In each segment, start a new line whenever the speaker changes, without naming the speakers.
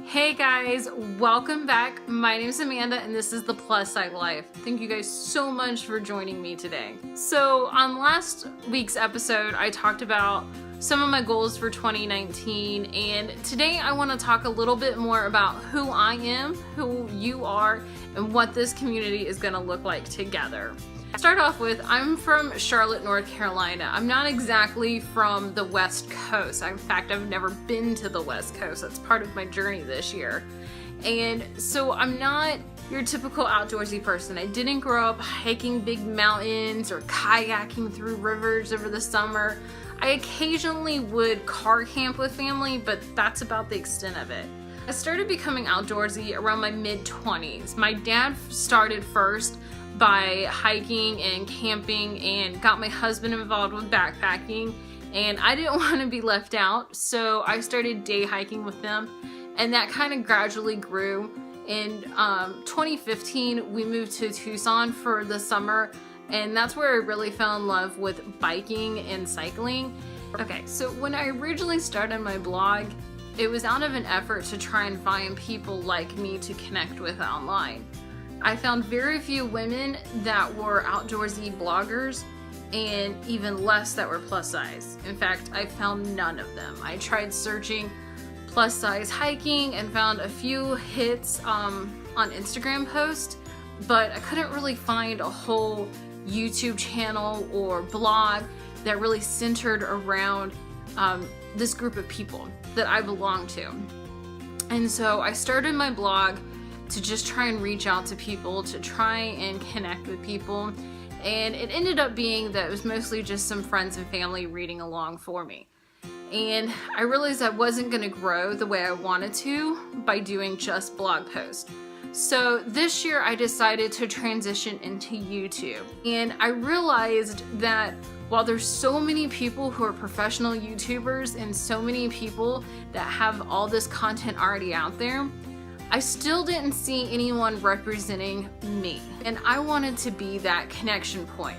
Hey guys, welcome back. My name is Amanda and this is the Plus Side Life. Thank you guys so much for joining me today. So on last week's episode, I talked about some of my goals for 2019, and today I want to talk a little bit more about who I am, who you are, and what this community is going to look like together. Start off with, I'm from Charlotte, North Carolina. I'm not exactly from the West Coast. In fact, I've never been to the West Coast. That's part of my journey this year. And so I'm not your typical outdoorsy person. I didn't grow up hiking big mountains or kayaking through rivers over the summer. I occasionally would car camp with family, but that's about the extent of it. I started becoming outdoorsy around my mid-20s. My dad started first by hiking and camping and got my husband involved with backpacking, and I didn't want to be left out, so I started day hiking with them, and that kind of gradually grew. In 2015 we moved to Tucson for the summer, and that's where I really fell in love with biking and cycling. Okay, so when I originally started my blog, it was out of an effort to try and find people like me to connect with online. I found very few women that were outdoorsy bloggers, and even less that were plus size. In fact, I found none of them. I tried searching plus size hiking and found a few hits on Instagram posts, but I couldn't really find a whole YouTube channel or blog that really centered around this group of people that I belong to. And so I started my blog to just try and reach out to people, to try and connect with people. And it ended up being that it was mostly just some friends and family reading along for me. And I realized I wasn't gonna grow the way I wanted to by doing just blog posts. So this year I decided to transition into YouTube. And I realized that while there's so many people who are professional YouTubers and so many people that have all this content already out there, I still didn't see anyone representing me, and I wanted to be that connection point.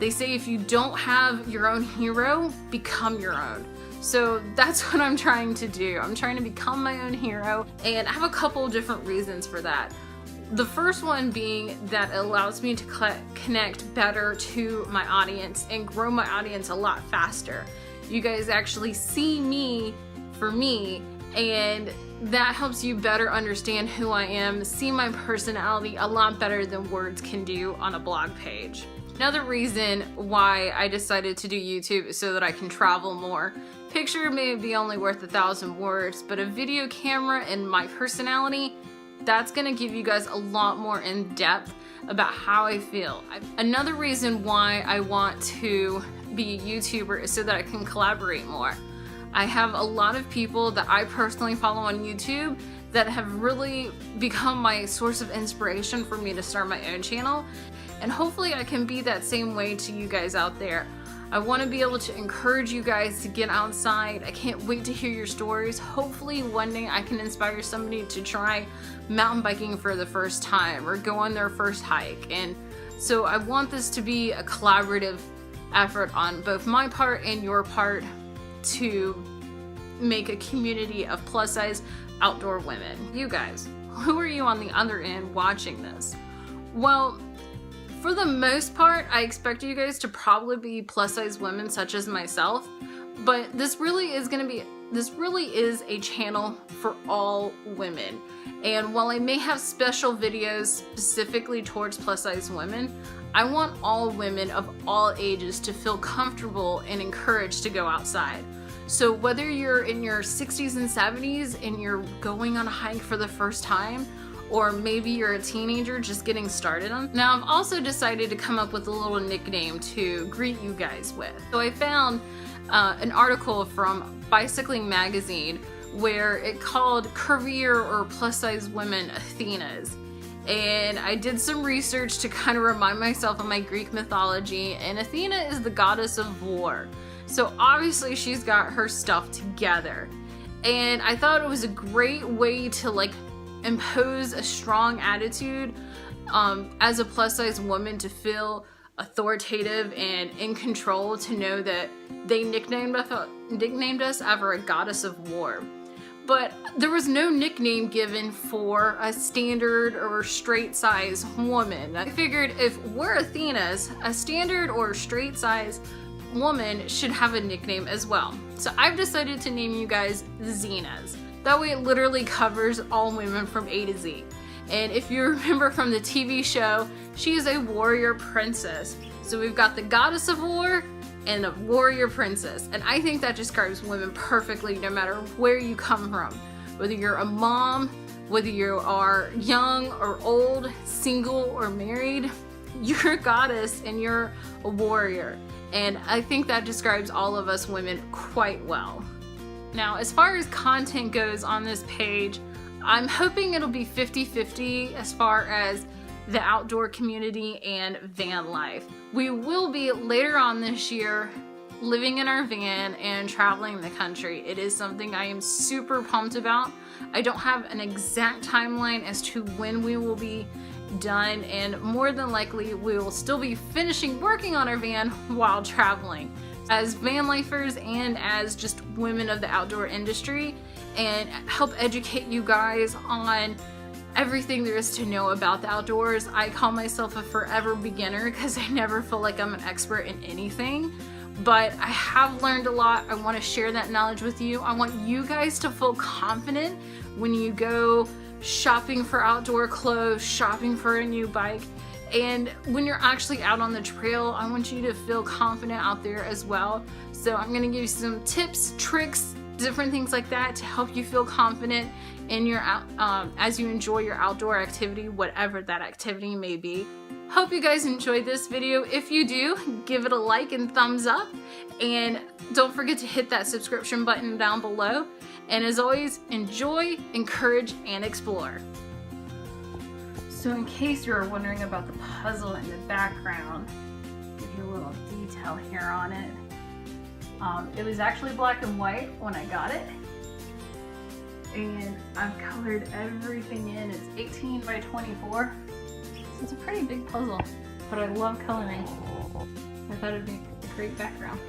They say if you don't have your own hero, become your own. So that's what I'm trying to do. I'm trying to become my own hero, and I have a couple of different reasons for that. The first one being that it allows me to connect better to my audience and grow my audience a lot faster. You guys actually see me for me, and that helps you better understand who I am, see my personality a lot better than words can do on a blog page. Another reason why I decided to do YouTube is so that I can travel more. Picture may be only worth 1,000 words, but a video camera and my personality, that's gonna give you guys a lot more in depth about how I feel. Another reason why I want to be a YouTuber is so that I can collaborate more. I have a lot of people that I personally follow on YouTube that have really become my source of inspiration for me to start my own channel, and hopefully I can be that same way to you guys out there. I want to be able to encourage you guys to get outside. I can't wait to hear your stories. Hopefully one day I can inspire somebody to try mountain biking for the first time or go on their first hike. And so I want this to be a collaborative effort on both my part and your part to make a community of plus size outdoor women. You guys, who are you on the other end watching this? Well, for the most part, I expect you guys to probably be plus size women such as myself, but this really is a channel for all women. And while I may have special videos specifically towards plus size women, I want all women of all ages to feel comfortable and encouraged to go outside. So whether you're in your 60s and 70s and you're going on a hike for the first time, or maybe you're a teenager just getting started on. Now I've also decided to come up with a little nickname to greet you guys with. So I found an article from Bicycling Magazine where it called career or plus size women Athenas. And I did some research to kind of remind myself of my Greek mythology, and Athena is the goddess of war. So obviously she's got her stuff together. And I thought it was a great way to impose a strong attitude as a plus size woman, to feel authoritative and in control, to know that they nicknamed us after a goddess of war. but there was no nickname given for a standard or straight size woman. I figured if we're Athenas, a standard or straight size woman should have a nickname as well. So I've decided to name you guys Xenas. That way it literally covers all women from A to Z. And if you remember from the TV show, she is a warrior princess. So we've got the goddess of war and a warrior princess. And I think that describes women perfectly no matter where you come from. Whether you're a mom, whether you are young or old, single or married, you're a goddess and you're a warrior. And I think that describes all of us women quite well. Now, as far as content goes on this page, I'm hoping it'll be 50-50 as far as the outdoor community and van life. We will be later on this year living in our van and traveling the country. It is something I am super pumped about. I don't have an exact timeline as to when we will be done, and more than likely we will still be finishing working on our van while traveling as van lifers and as just women of the outdoor industry, and help educate you guys on everything there is to know about the outdoors. I call myself a forever beginner because I never feel like I'm an expert in anything, but I have learned a lot. I want to share that knowledge with you. I want you guys to feel confident when you go shopping for outdoor clothes, shopping for a new bike, and when you're actually out on the trail, I want you to feel confident out there as well. So I'm going to give you some tips, tricks, different things like that to help you feel confident in your as you enjoy your outdoor activity, whatever that activity may be. Hope you guys enjoyed this video. If you do, give it a like and thumbs up, and don't forget to hit that subscription button down below. And as always, enjoy, encourage, and explore. So in case you're wondering about the puzzle in the background, give you a little detail here on it. It was actually black and white when I got it, and I've colored everything in. It's 18 by 24, so it's a pretty big puzzle, but I love coloring. I thought it'd be a great background.